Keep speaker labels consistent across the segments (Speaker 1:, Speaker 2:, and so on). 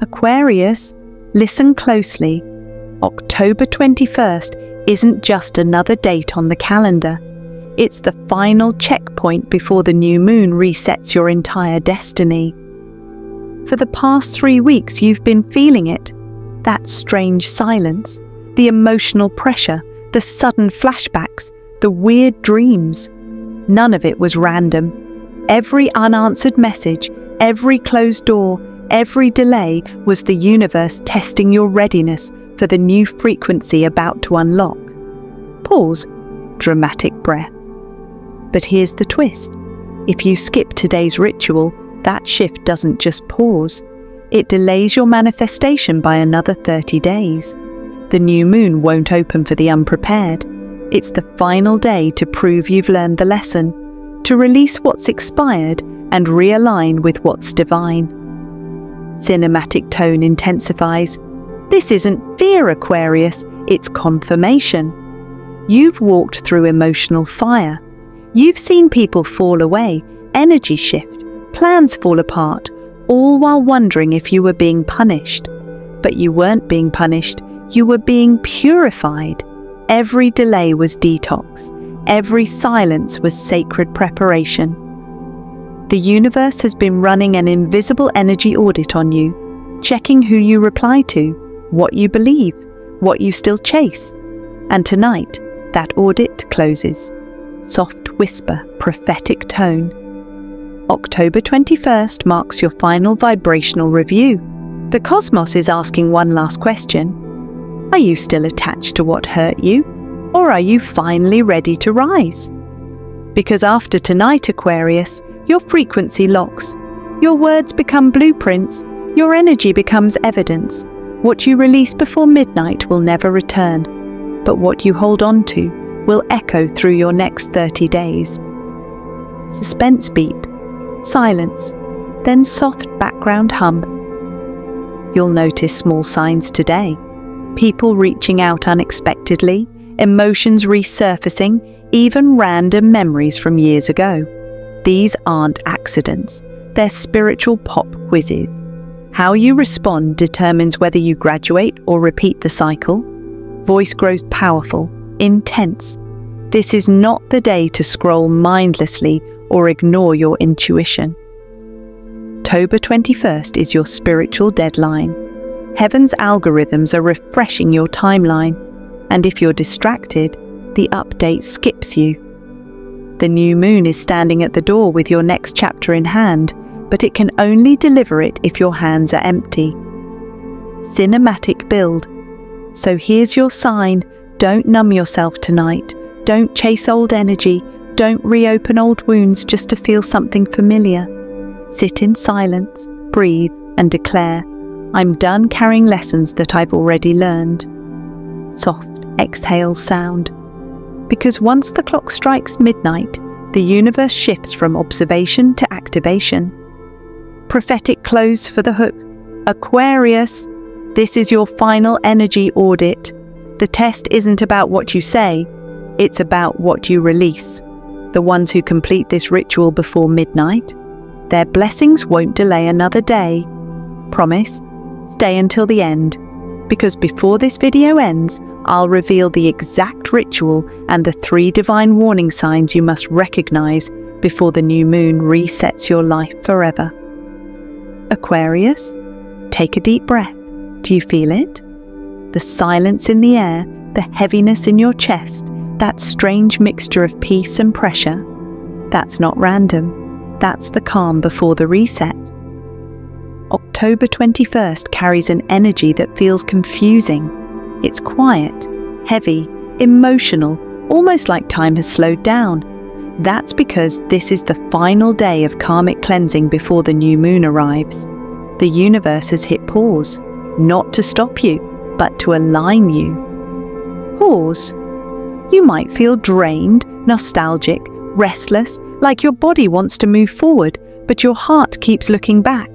Speaker 1: Aquarius, listen closely. October 21st isn't just another date on the calendar. It's the final checkpoint before the new moon resets your entire destiny. For the past 3 weeks, you've been feeling it. That strange silence, the emotional pressure, the sudden flashbacks, the weird dreams. None of it was random. Every unanswered message, every closed door, every delay was the universe testing your readiness for the new frequency about to unlock. Pause. Dramatic breath. But here's the twist. If you skip today's ritual, that shift doesn't just pause. It delays your manifestation by another 30 days. The new moon won't open for the unprepared. It's the final day to prove you've learned the lesson, to release what's expired and realign with what's divine. Cinematic tone intensifies. This isn't fear, Aquarius, it's confirmation. You've walked through emotional fire. You've seen people fall away, energy shift, plans fall apart, all while wondering if you were being punished. But you weren't being punished, you were being purified. Every delay was detox. Every silence was sacred preparation. The universe has been running an invisible energy audit on you, checking who you reply to, what you believe, what you still chase. And tonight, that audit closes. Soft whisper, prophetic tone. October 21st marks your final vibrational review. The cosmos is asking one last question. Are you still attached to what hurt you? Or are you finally ready to rise? Because after tonight, Aquarius, your frequency locks. Your words become blueprints. Your energy becomes evidence. What you release before midnight will never return. But what you hold on to will echo through your next 30 days. Suspense beat, silence, then soft background hum. You'll notice small signs today. People reaching out unexpectedly, emotions resurfacing, even random memories from years ago. These aren't accidents, they're spiritual pop quizzes. How you respond determines whether you graduate or repeat the cycle. Voice grows powerful, intense. This is not the day to scroll mindlessly or ignore your intuition. October 21st is your spiritual deadline. Heaven's algorithms are refreshing your timeline, and if you're distracted, the update skips you. The new moon is standing at the door with your next chapter in hand, but it can only deliver it if your hands are empty. Cinematic build. So here's your sign. Don't numb yourself tonight. Don't chase old energy. Don't reopen old wounds just to feel something familiar. Sit in silence, breathe, and declare, I'm done carrying lessons that I've already learned. Soft exhale sound. Because once the clock strikes midnight, the universe shifts from observation to activation. Prophetic close for the hook. Aquarius, this is your final energy audit. The test isn't about what you say, it's about what you release. The ones who complete this ritual before midnight, their blessings won't delay another day. Promise, stay until the end, because before this video ends, I'll reveal the exact ritual and the 3 divine warning signs you must recognize before the new moon resets your life forever. Aquarius, take a deep breath. Do you feel it? The silence in the air, the heaviness in your chest, that strange mixture of peace and pressure. That's not random. That's the calm before the reset. October 21st carries an energy that feels confusing. It's quiet, heavy, emotional, almost like time has slowed down. That's because this is the final day of karmic cleansing before the new moon arrives. The universe has hit pause, not to stop you, but to align you. Pause. You might feel drained, nostalgic, restless, like your body wants to move forward, but your heart keeps looking back.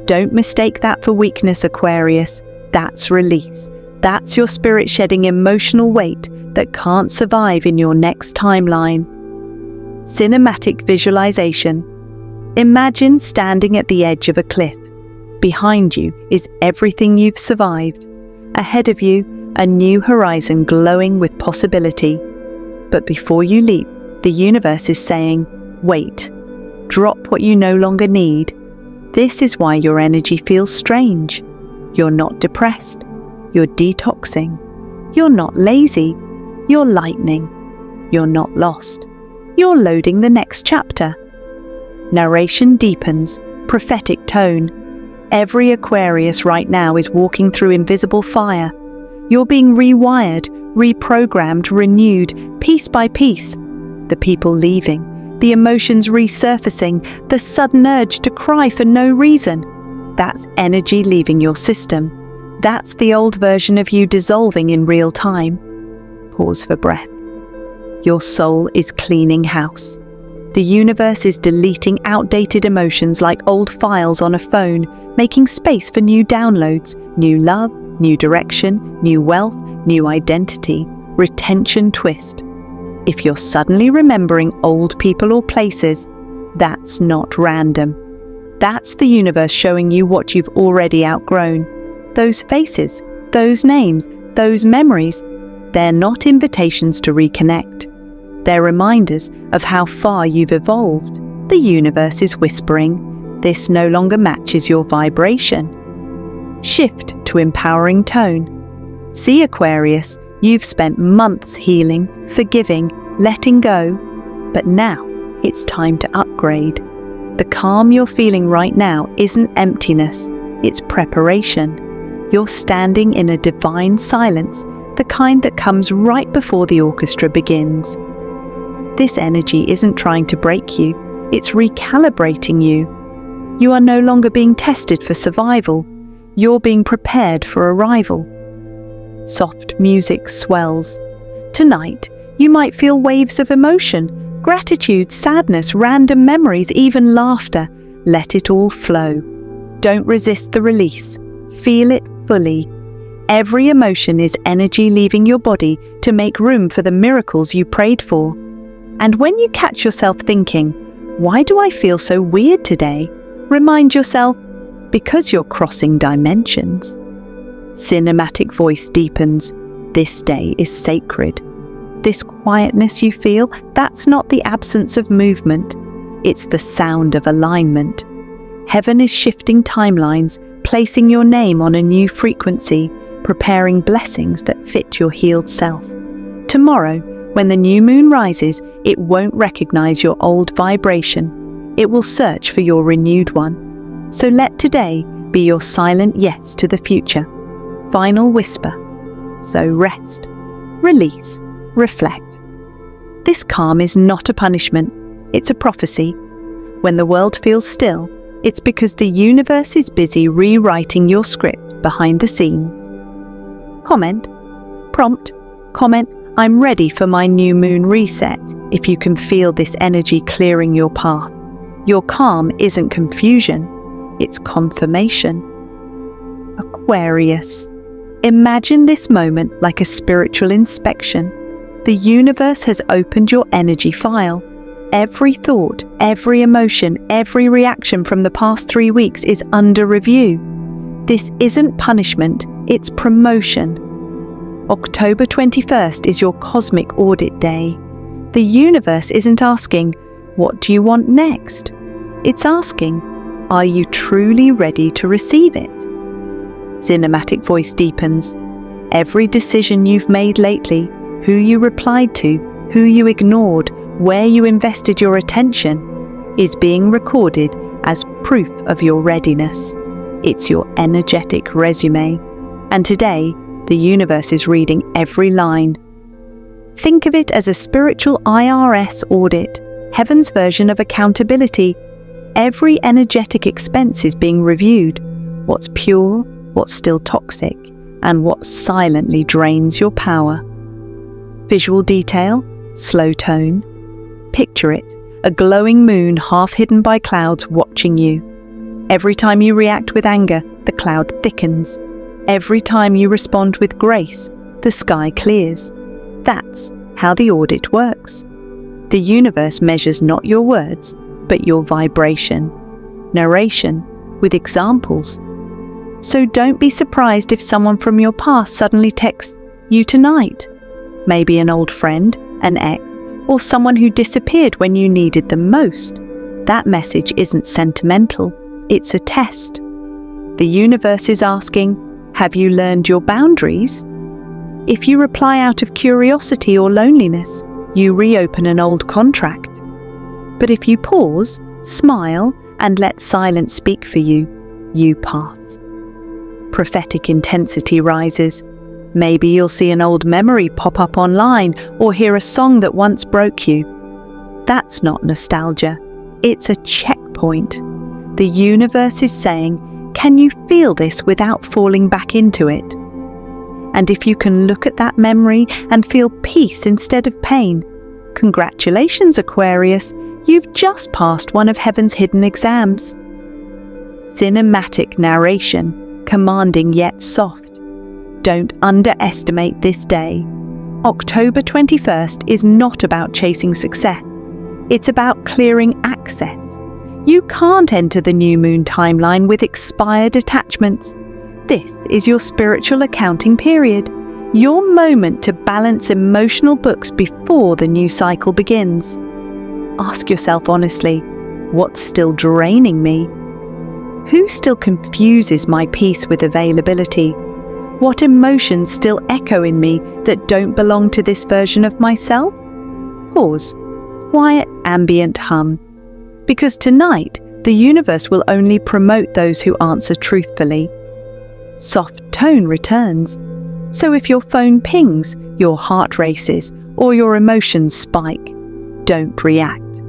Speaker 1: Don't mistake that for weakness, Aquarius. That's release. That's your spirit shedding emotional weight that can't survive in your next timeline. Cinematic visualization. Imagine standing at the edge of a cliff. Behind you is everything you've survived. Ahead of you, a new horizon glowing with possibility. But before you leap, the universe is saying, wait, drop what you no longer need. This is why your energy feels strange. You're not depressed. You're detoxing. You're not lazy. You're lightning. You're not lost. You're loading the next chapter. Narration deepens, prophetic tone. Every Aquarius right now is walking through invisible fire. You're being rewired, reprogrammed, renewed, piece by piece. The people leaving, the emotions resurfacing, the sudden urge to cry for no reason. That's energy leaving your system. That's the old version of you dissolving in real time. Pause for breath. Your soul is cleaning house. The universe is deleting outdated emotions like old files on a phone, making space for new downloads, new love, new direction, new wealth, new identity, retention twist. If you're suddenly remembering old people or places, that's not random. That's the universe showing you what you've already outgrown. Those faces, those names, those memories, they're not invitations to reconnect. They're reminders of how far you've evolved. The universe is whispering, this no longer matches your vibration. Shift to empowering tone. See, Aquarius, you've spent months healing, forgiving, letting go, but now it's time to upgrade. The calm you're feeling right now isn't emptiness, it's preparation. You're standing in a divine silence, the kind that comes right before the orchestra begins. This energy isn't trying to break you, it's recalibrating you. You are no longer being tested for survival, you're being prepared for arrival. Soft music swells. Tonight, you might feel waves of emotion, gratitude, sadness, random memories, even laughter. Let it all flow. Don't resist the release. Feel it fully. Every emotion is energy leaving your body to make room for the miracles you prayed for. And when you catch yourself thinking, why do I feel so weird today? Remind yourself, because you're crossing dimensions. Cinematic voice deepens. This day is sacred. This quietness you feel, that's not the absence of movement. It's the sound of alignment. Heaven is shifting timelines, placing your name on a new frequency, preparing blessings that fit your healed self. Tomorrow, when the new moon rises, it won't recognize your old vibration. It will search for your renewed one. So let today be your silent yes to the future. Final whisper. So rest, release, reflect. This calm is not a punishment, it's a prophecy. When the world feels still, it's because the universe is busy rewriting your script behind the scenes. Comment, prompt, comment, I'm ready for my new moon reset, if you can feel this energy clearing your path. Your calm isn't confusion, it's confirmation. Aquarius. Imagine this moment like a spiritual inspection. The universe has opened your energy file. Every thought, every emotion, every reaction from the past 3 weeks is under review. This isn't punishment, it's promotion. October 21st is your cosmic audit day. The universe isn't asking, what do you want next? It's asking, are you truly ready to receive it? Cinematic voice deepens. Every decision you've made lately, who you replied to, who you ignored, where you invested your attention, is being recorded as proof of your readiness. It's your energetic resume. And today, the universe is reading every line. Think of it as a spiritual IRS audit, heaven's version of accountability. Every energetic expense is being reviewed. What's pure, what's still toxic, and what silently drains your power. Visual detail, slow tone. Picture it, a glowing moon half hidden by clouds watching you. Every time you react with anger, the cloud thickens. Every time you respond with grace, the sky clears. That's how the audit works. The universe measures not your words, but your vibration. Narration, with examples, So don't be surprised if someone from your past suddenly texts you tonight. Maybe an old friend, an ex, or someone who disappeared when you needed them most. That message isn't sentimental, it's a test. The universe is asking, have you learned your boundaries? If you reply out of curiosity or loneliness, you reopen an old contract. But if you pause, smile, and let silence speak for you, you pass. Prophetic intensity rises. Maybe you'll see an old memory pop up online or hear a song that once broke you. That's not nostalgia. It's a checkpoint. The universe is saying, can you feel this without falling back into it? And if you can look at that memory and feel peace instead of pain, congratulations, Aquarius, you've just passed one of heaven's hidden exams. Cinematic narration, commanding yet soft. Don't underestimate this day. October 21st is not about chasing success. It's about clearing access. You can't enter the new moon timeline with expired attachments. This is your spiritual accounting period, your moment to balance emotional books before the new cycle begins. Ask yourself honestly, what's still draining me? Who still confuses my peace with availability? What emotions still echo in me that don't belong to this version of myself? Pause. Quiet ambient hum. Because tonight, the universe will only promote those who answer truthfully. Soft tone returns. So if your phone pings, your heart races, or your emotions spike, don't react.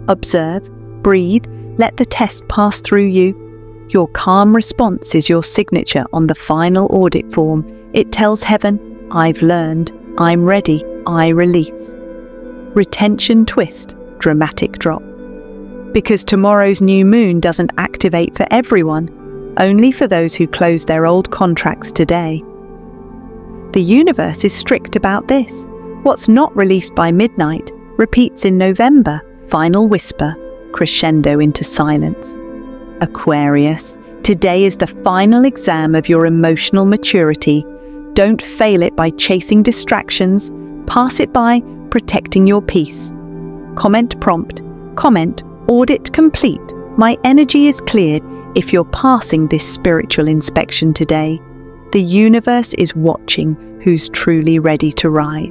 Speaker 1: Observe, breathe, let the test pass through you. Your calm response is your signature on the final audit form. It tells heaven, I've learned, I'm ready, I release. Retention twist, dramatic drop. Because tomorrow's new moon doesn't activate for everyone, only for those who close their old contracts today. The universe is strict about this. What's not released by midnight repeats in November, final whisper, crescendo into silence. Aquarius, today is the final exam of your emotional maturity. Don't fail it by chasing distractions. Pass it by protecting your peace. Comment prompt. Comment audit complete. My energy is cleared if you're passing this spiritual inspection today. The universe is watching who's truly ready to rise.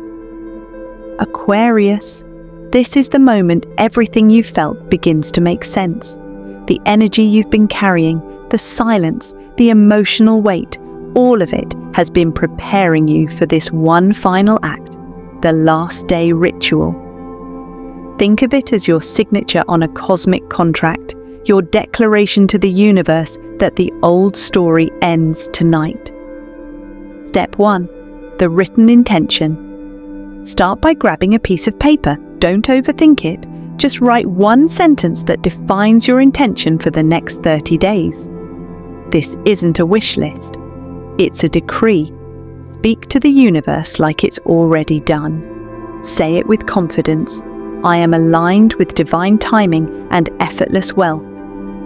Speaker 1: Aquarius, this is the moment everything you felt begins to make sense. The energy you've been carrying, the silence, the emotional weight, all of it has been preparing you for this one final act, the last day ritual. Think of it as your signature on a cosmic contract, your declaration to the universe that the old story ends tonight. Step 1. The written intention. Start by grabbing a piece of paper. Don't overthink it. Just write one sentence that defines your intention for the next 30 days. This isn't a wish list. It's a decree. Speak to the universe like it's already done. Say it with confidence. I am aligned with divine timing and effortless wealth.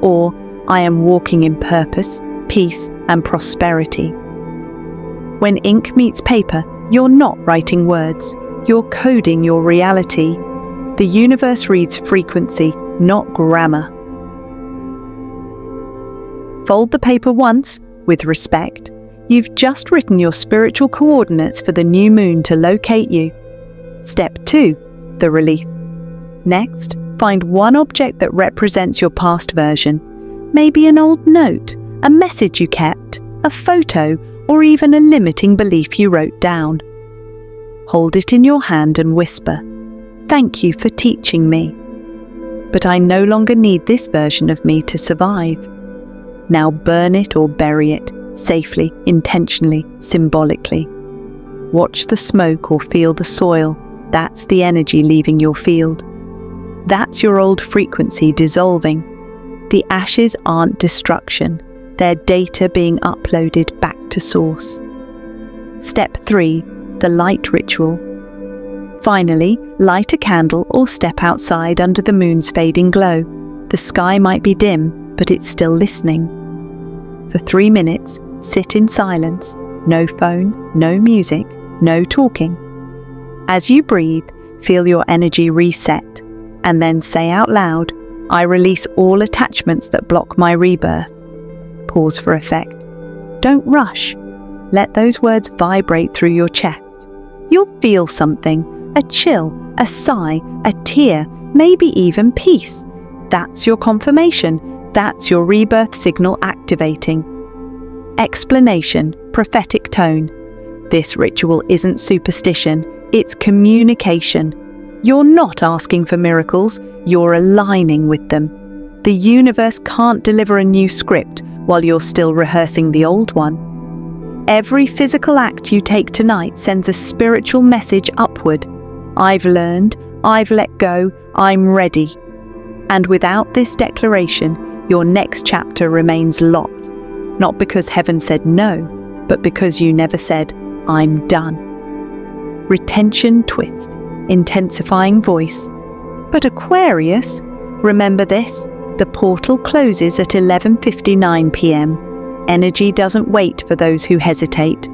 Speaker 1: Or, I am walking in purpose, peace, and prosperity. When ink meets paper, you're not writing words. You're coding your reality. The universe reads frequency, not grammar. Fold the paper once, with respect. You've just written your spiritual coordinates for the new moon to locate you. Step 2. The release. Next, find one object that represents your past version. Maybe an old note, a message you kept, a photo, or even a limiting belief you wrote down. Hold it in your hand and whisper, "Thank you for teaching me. But I no longer need this version of me to survive." Now burn it or bury it, safely, intentionally, symbolically. Watch the smoke or feel the soil. That's the energy leaving your field. That's your old frequency dissolving. The ashes aren't destruction. They're data being uploaded back to source. Step 3. The light ritual. Finally, light a candle or step outside under the moon's fading glow. The sky might be dim, but it's still listening. For 3 minutes, Sit in silence. No phone, no music, no talking. As you breathe, feel your energy reset, and then say out loud, "I release all attachments that block my rebirth." Pause for effect. Don't rush. Let those words vibrate through your chest. You'll feel something, a chill, a sigh, a tear, maybe even peace. That's your confirmation. That's your rebirth signal activating. Explanation, prophetic tone. This ritual isn't superstition, it's communication. You're not asking for miracles, you're aligning with them. The universe can't deliver a new script while you're still rehearsing the old one. Every physical act you take tonight sends a spiritual message upward. I've learned, I've let go, I'm ready. And without this declaration, your next chapter remains locked. Not because heaven said no, but because you never said, "I'm done." Retention twist, intensifying voice. But Aquarius, remember this, the portal closes at 11:59 p.m. Energy doesn't wait for those who hesitate.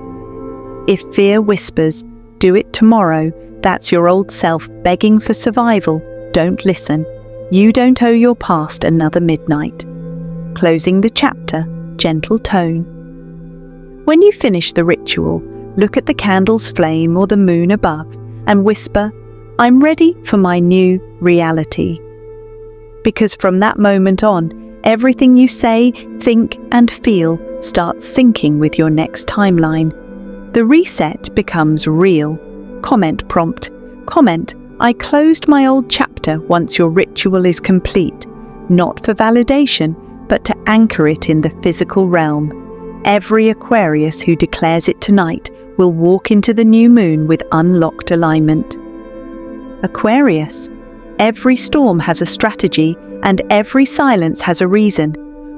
Speaker 1: If fear whispers, "Do it tomorrow," that's your old self begging for survival. Don't listen. You don't owe your past another midnight. Closing the chapter, gentle tone. When you finish the ritual, look at the candle's flame or the moon above and whisper, "I'm ready for my new reality." Because from that moment on, everything you say, think, and feel starts syncing with your next timeline. The reset becomes real. Comment prompt. Comment, "I closed my old chapter" once your ritual is complete, not for validation, but to anchor it in the physical realm. Every Aquarius who declares it tonight will walk into the new moon with unlocked alignment. Aquarius, every storm has a strategy and every silence has a reason.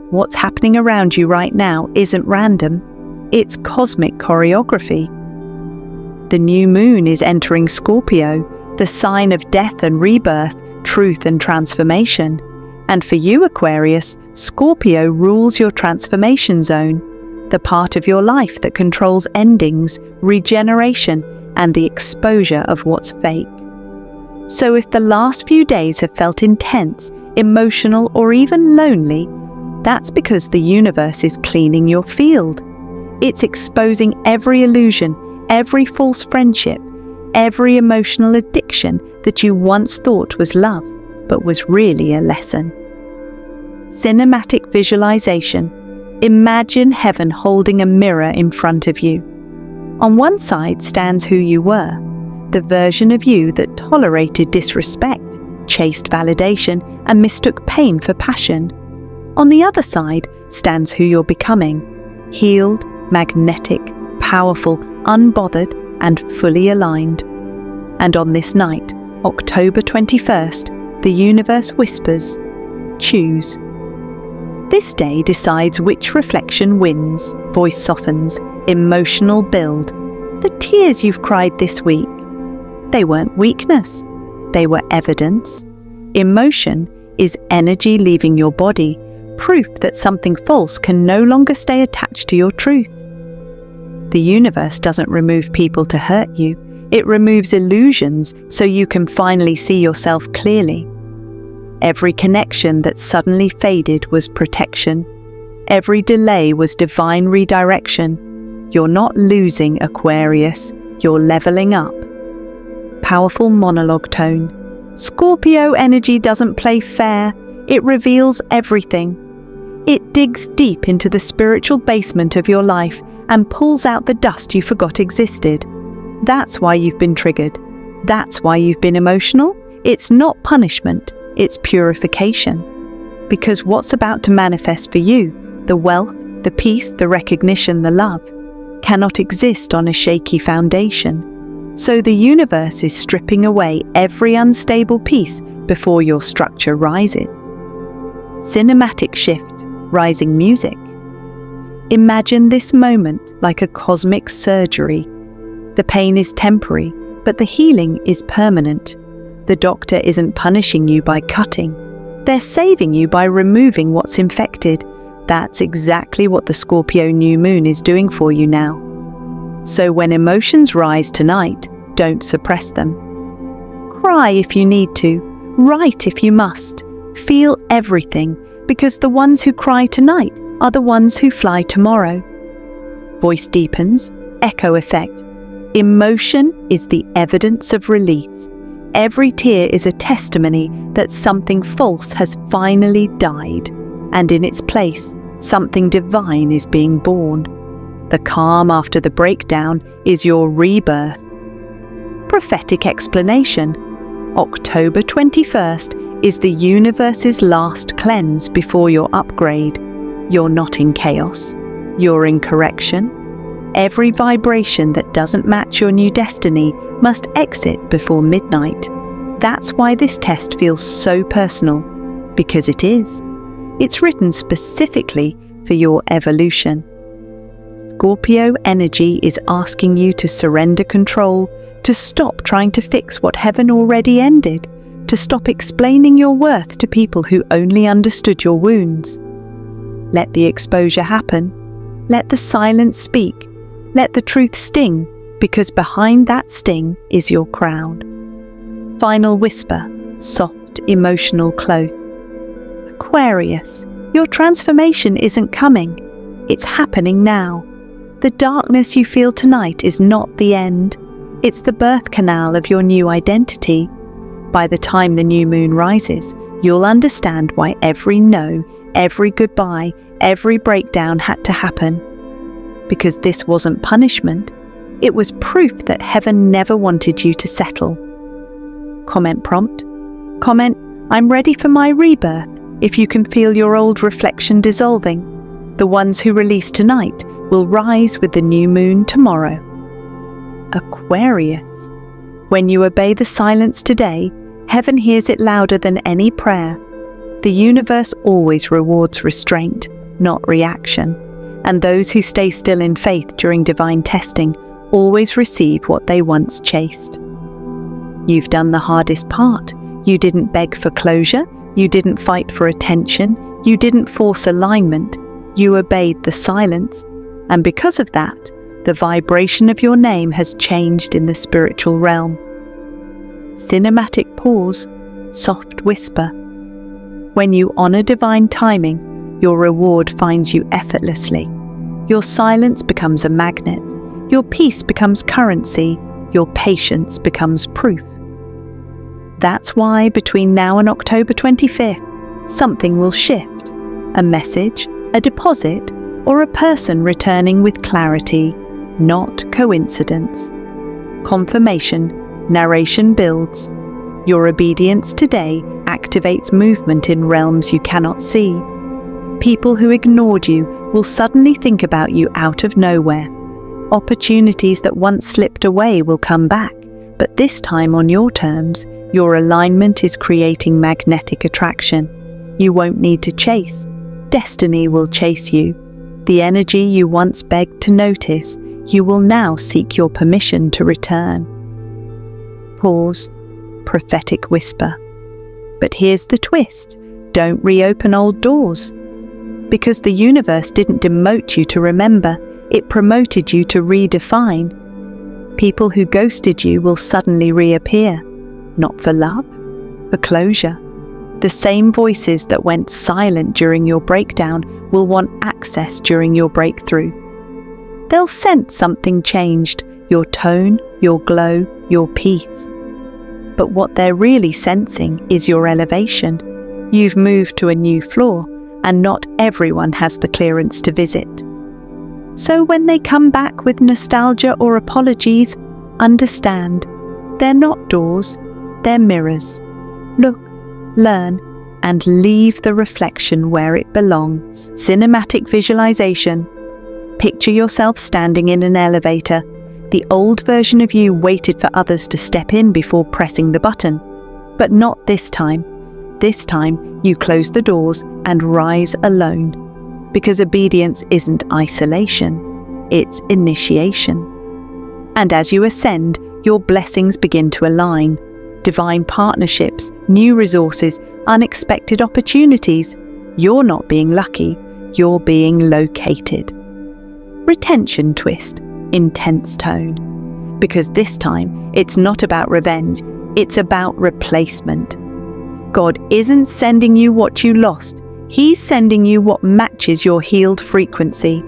Speaker 1: What's happening around you right now isn't random. It's cosmic choreography. The new moon is entering Scorpio, the sign of death and rebirth, truth and transformation. And for you, Aquarius, Scorpio rules your transformation zone, the part of your life that controls endings, regeneration, and the exposure of what's fake. So if the last few days have felt intense, emotional, or even lonely, that's because the universe is cleaning your field. It's exposing every illusion, every false friendship, every emotional addiction that you once thought was love, but was really a lesson. Cinematic visualization. Imagine heaven holding a mirror in front of you. On one side stands who you were, the version of you that tolerated disrespect, chased validation, and mistook pain for passion. On the other side stands who you're becoming, healed, magnetic, powerful, unbothered, and fully aligned. And on this night, October 21st, the universe whispers, "Choose." This day decides which reflection wins, voice softens, emotional build. The tears you've cried this week, they weren't weakness, they were evidence. Emotion is energy leaving your body, proof that something false can no longer stay attached to your truth. The universe doesn't remove people to hurt you, it removes illusions so you can finally see yourself clearly. Every connection that suddenly faded was protection. Every delay was divine redirection. You're not losing, Aquarius, you're leveling up. Powerful monologue tone. Scorpio energy doesn't play fair, it reveals everything. It digs deep into the spiritual basement of your life and pulls out the dust you forgot existed. That's why you've been triggered. That's why you've been emotional. It's not punishment, it's purification. Because what's about to manifest for you, the wealth, the peace, the recognition, the love, cannot exist on a shaky foundation. So the universe is stripping away every unstable piece before your structure rises. Cinematic shift, rising music. Imagine this moment like a cosmic surgery. The pain is temporary, but the healing is permanent. The doctor isn't punishing you by cutting. They're saving you by removing what's infected, That's exactly what the Scorpio New Moon is doing for you now. So when emotions rise tonight, don't suppress them. Cry if you need to, write if you must, feel everything, because the ones who cry tonight are the ones who fly tomorrow. Voice deepens, echo effect. Emotion is the evidence of release. Every tear is a testimony that something false has finally died, and in its place, something divine is being born. The calm after the breakdown is your rebirth. Prophetic explanation. October 21st is the universe's last cleanse before your upgrade. You're not in chaos. You're in correction. Every vibration that doesn't match your new destiny must exit before midnight. That's why this test feels so personal, because it is. It's written specifically for your evolution. Scorpio energy is asking you to surrender control, to stop trying to fix what heaven already ended, to stop explaining your worth to people who only understood your wounds. Let the exposure happen. Let the silence speak. Let the truth sting, because behind that sting is your crown. Final whisper, soft, emotional close. Aquarius, your transformation isn't coming. It's happening now. The darkness you feel tonight is not the end. It's the birth canal of your new identity. By the time the new moon rises, you'll understand why every no, every goodbye, every breakdown had to happen. Because this wasn't punishment, it was proof that heaven never wanted you to settle. Comment prompt. Comment, I'm ready for my rebirth, if you can feel your old reflection dissolving. The ones who release tonight will rise with the new moon tomorrow. Aquarius. When you obey the silence today, heaven hears it louder than any prayer. The universe always rewards restraint, not reaction. And those who stay still in faith during divine testing always receive what they once chased. You've done the hardest part. You didn't beg for closure. You didn't fight for attention. You didn't force alignment. You obeyed the silence. And because of that, the vibration of your name has changed in the spiritual realm. Cinematic pause, soft whisper. When you honor divine timing, your reward finds you effortlessly. Your silence becomes a magnet. Your peace becomes currency. Your patience becomes proof. That's why between now and October 25th, something will shift. A message, a deposit, or a person returning with clarity, not coincidence. Confirmation, narration builds. Your obedience today activates movement in realms you cannot see. People who ignored you will suddenly think about you out of nowhere. Opportunities that once slipped away will come back, but this time on your terms. Your alignment is creating magnetic attraction. You won't need to chase. Destiny will chase you. The energy you once begged to notice, you will now seek your permission to return. Pause. Prophetic whisper. But here's the twist. Don't reopen old doors. Because the universe didn't demote you to remember, it promoted you to redefine. People who ghosted you will suddenly reappear. Not for love, for closure. The same voices that went silent during your breakdown will want access during your breakthrough. They'll sense something changed, your tone, your glow, your peace. But what they're really sensing is your elevation. You've moved to a new floor, and not everyone has the clearance to visit. So when they come back with nostalgia or apologies, understand, they're not doors, they're mirrors. Look, learn, and leave the reflection where it belongs. Cinematic visualization. Picture yourself standing in an elevator. The old version of you waited for others to step in before pressing the button. But not this time. This time, you close the doors and rise alone. Because obedience isn't isolation, it's initiation. And as you ascend, your blessings begin to align. Divine partnerships, new resources, unexpected opportunities. You're not being lucky. you're being located. Retention twist, intense tone. Because this time, it's not about revenge, it's about replacement. God isn't sending you what you lost, He's sending you what matches your healed frequency.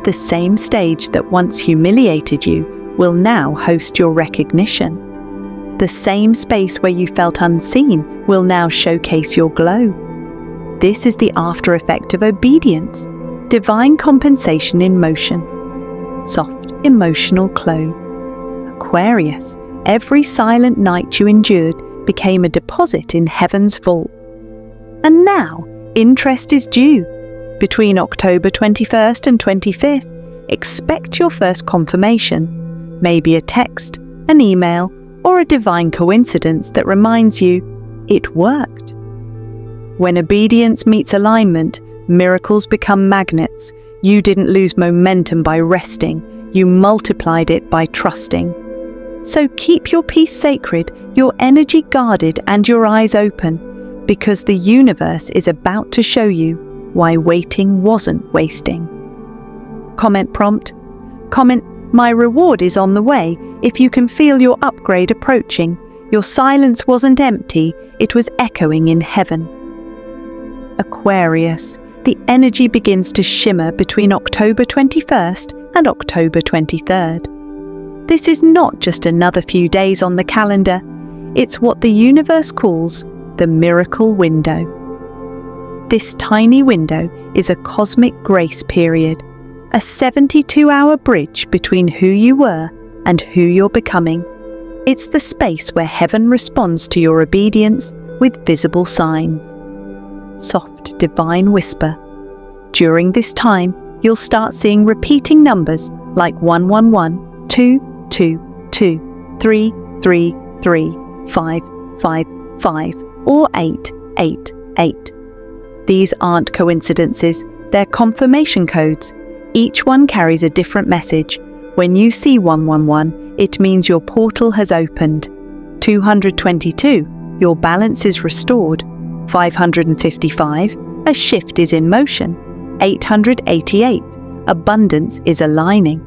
Speaker 1: The same stage that once humiliated you will now host your recognition. The same space where you felt unseen will now showcase your glow. This is the after effect of obedience, divine compensation in motion. Soft, emotional clothes. Aquarius, every silent night you endured became a deposit in heaven's vault. And now, interest is due. Between October 21st and 25th, expect your first confirmation, maybe a text, an email, or a divine coincidence that reminds you it worked. When obedience meets alignment, miracles become magnets. You didn't lose momentum by resting, you multiplied it by trusting. So keep your peace sacred, your energy guarded, and your eyes open, because the universe is about to show you why waiting wasn't wasting. Comment prompt. Comment, "My reward is on the way," if you can feel your upgrade approaching. Your silence wasn't empty, it was echoing in heaven. Aquarius, the energy begins to shimmer between October 21st and October 23rd. This is not just another few days on the calendar, it's what the universe calls the miracle window. This tiny window is a cosmic grace period, a 72-hour bridge between who you were and who you're becoming. It's the space where heaven responds to your obedience with visible signs. Soft, divine whisper. During this time, you'll start seeing repeating numbers like 111, 222, 333, 555, or 888. These aren't coincidences, they're confirmation codes. Each one carries a different message. When you see 111, it means your portal has opened. 222, your balance is restored. 555, a shift is in motion. 888, abundance is aligning.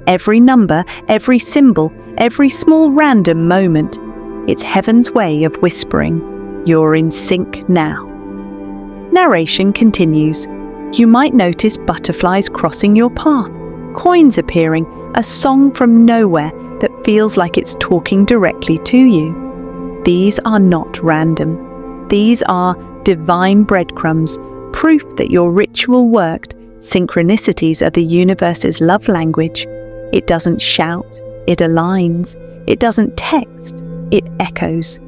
Speaker 1: Every number, every symbol, every small random moment, it's heaven's way of whispering, "You're in sync now." Narration continues. You might notice butterflies crossing your path, coins appearing, a song from nowhere that feels like it's talking directly to you. These are not random. These are divine breadcrumbs, proof that your ritual worked. Synchronicities are the universe's love language. It doesn't shout, it aligns. It doesn't text, it echoes.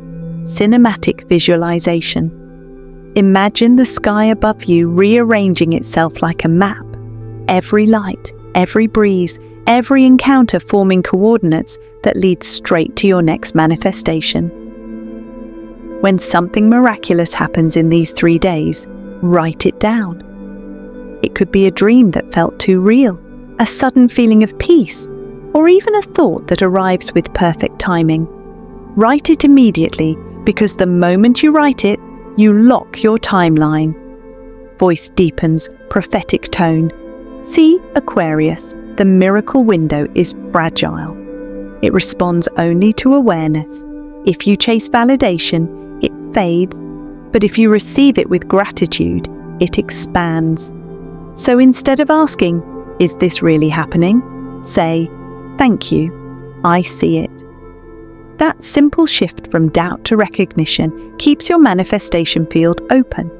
Speaker 1: Cinematic visualization. Imagine the sky above you rearranging itself like a map. Every light, every breeze, every encounter forming coordinates that lead straight to your next manifestation. When something miraculous happens in these 3 days, write it down. It could be a dream that felt too real, a sudden feeling of peace, or even a thought that arrives with perfect timing. Write it immediately, because the moment you write it, you lock your timeline. Voice deepens, prophetic tone. See, Aquarius, the miracle window is fragile. It responds only to awareness. If you chase validation, it fades, but if you receive it with gratitude, it expands. So instead of asking, "Is this really happening?" say, "Thank you, I see it." That simple shift from doubt to recognition keeps your manifestation field open.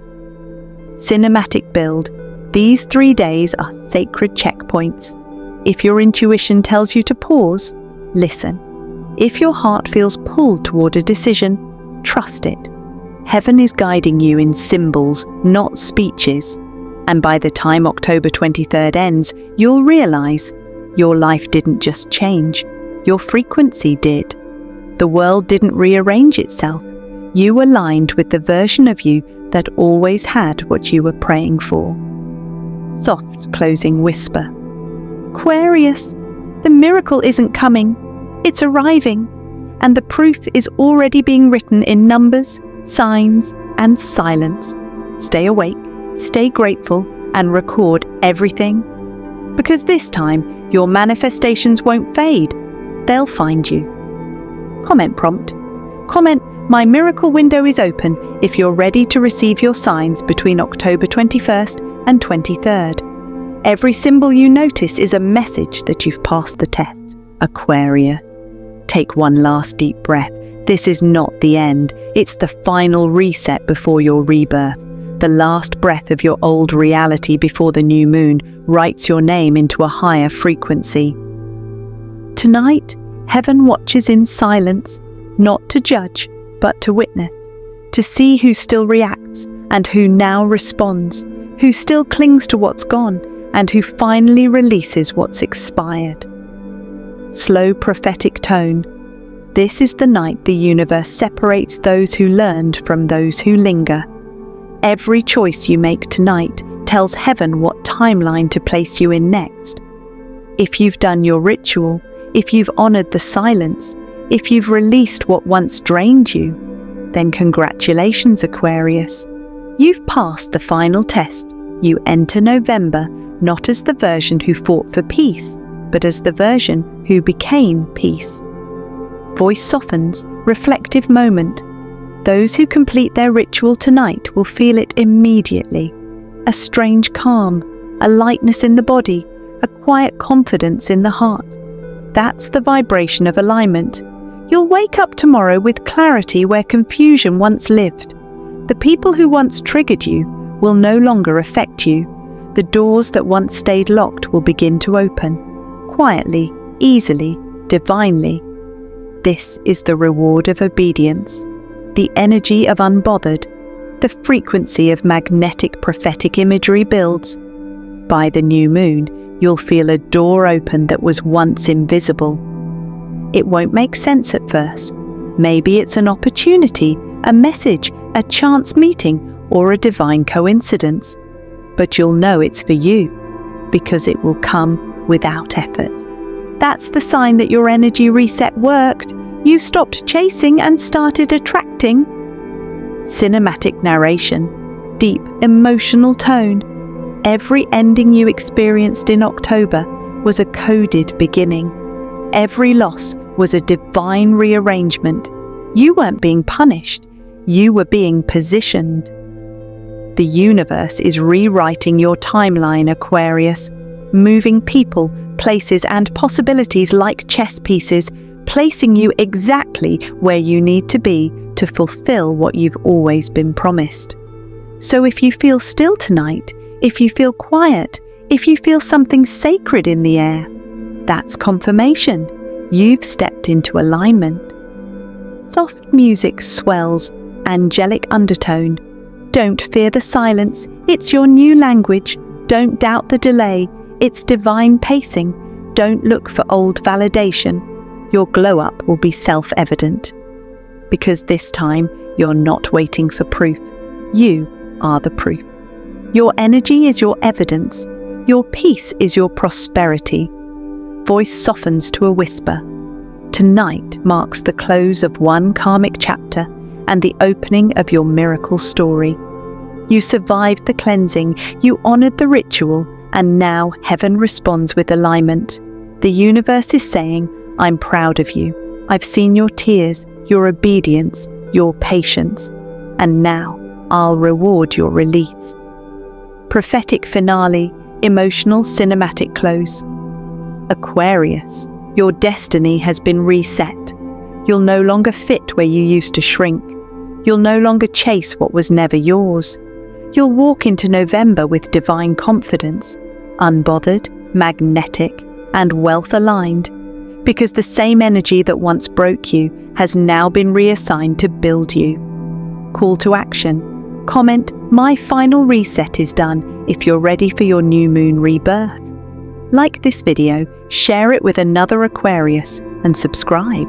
Speaker 1: Cinematic build. These 3 days are sacred checkpoints. If your intuition tells you to pause, listen. If your heart feels pulled toward a decision, trust it. Heaven is guiding you in symbols, not speeches. And by the time October 23rd ends, you'll realize your life didn't just change, your frequency did. The world didn't rearrange itself. You aligned with the version of you that always had what you were praying for. Soft closing whisper. Aquarius, the miracle isn't coming, it's arriving, and the proof is already being written in numbers, signs, and silence. Stay awake, stay grateful, and record everything? Because this time, your manifestations won't fade. They'll find you. Comment prompt. Comment, "My miracle window is open," if you're ready to receive your signs between October 21st and 23rd. Every symbol you notice is a message that you've passed the test. Aquarius. Take one last deep breath. This is not the end. It's the final reset before your rebirth. The last breath of your old reality before the new moon writes your name into a higher frequency. Tonight, heaven watches in silence, not to judge, but to witness, to see who still reacts and who now responds, who still clings to what's gone and who finally releases what's expired. Slow prophetic tone. This is the night the universe separates those who learned from those who linger. Every choice you make tonight tells heaven what timeline to place you in next. If you've done your ritual, if you've honored the silence, if you've released what once drained you, then congratulations, Aquarius. You've passed the final test. You enter November not as the version who fought for peace, but as the version who became peace. Voice softens, reflective moment. Those who complete their ritual tonight will feel it immediately. A strange calm, a lightness in the body, a quiet confidence in the heart. That's the vibration of alignment. You'll wake up tomorrow with clarity where confusion once lived. The people who once triggered you will no longer affect you. The doors that once stayed locked will begin to open, quietly, easily, divinely. This is the reward of obedience, the energy of unbothered. The frequency of magnetic prophetic imagery builds. By the new moon, you'll feel a door open that was once invisible. It won't make sense at first. Maybe it's an opportunity, a message, a chance meeting, or a divine coincidence. But you'll know it's for you, because it will come without effort. That's the sign that your energy reset worked. You stopped chasing and started attracting. Cinematic narration, deep emotional tone. Every ending you experienced in October was a coded beginning. Every loss was a divine rearrangement. You weren't being punished, you were being positioned. The universe is rewriting your timeline, Aquarius, moving people, places, and possibilities like chess pieces, placing you exactly where you need to be to fulfill what you've always been promised. So if you feel still tonight, if you feel quiet, if you feel something sacred in the air, that's confirmation. You've stepped into alignment. Soft music swells, angelic undertone. Don't fear the silence, it's your new language. Don't doubt the delay, it's divine pacing. Don't look for old validation. Your glow-up will be self-evident. Because this time, you're not waiting for proof. You are the proof. Your energy is your evidence. Your peace is your prosperity. Voice softens to a whisper. Tonight marks the close of one karmic chapter and the opening of your miracle story. You survived the cleansing, you honored the ritual, and now heaven responds with alignment. The universe is saying, I'm proud of you. I've seen your tears, your obedience, your patience, and now I'll reward your release. Prophetic finale, emotional cinematic close. Aquarius, your destiny has been reset. You'll no longer fit where you used to shrink. You'll no longer chase what was never yours. You'll walk into November with divine confidence, unbothered, magnetic, and wealth-aligned, because the same energy that once broke you has now been reassigned to build you. Call to action. Comment, "My final reset is done," if you're ready for your new moon rebirth. Like this video, share it with another Aquarius, and subscribe,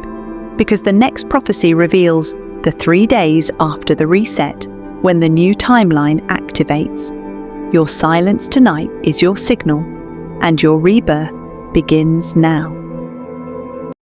Speaker 1: because the next prophecy reveals the 3 days after the reset, when the new timeline activates. Your silence tonight is your signal, and your rebirth begins now.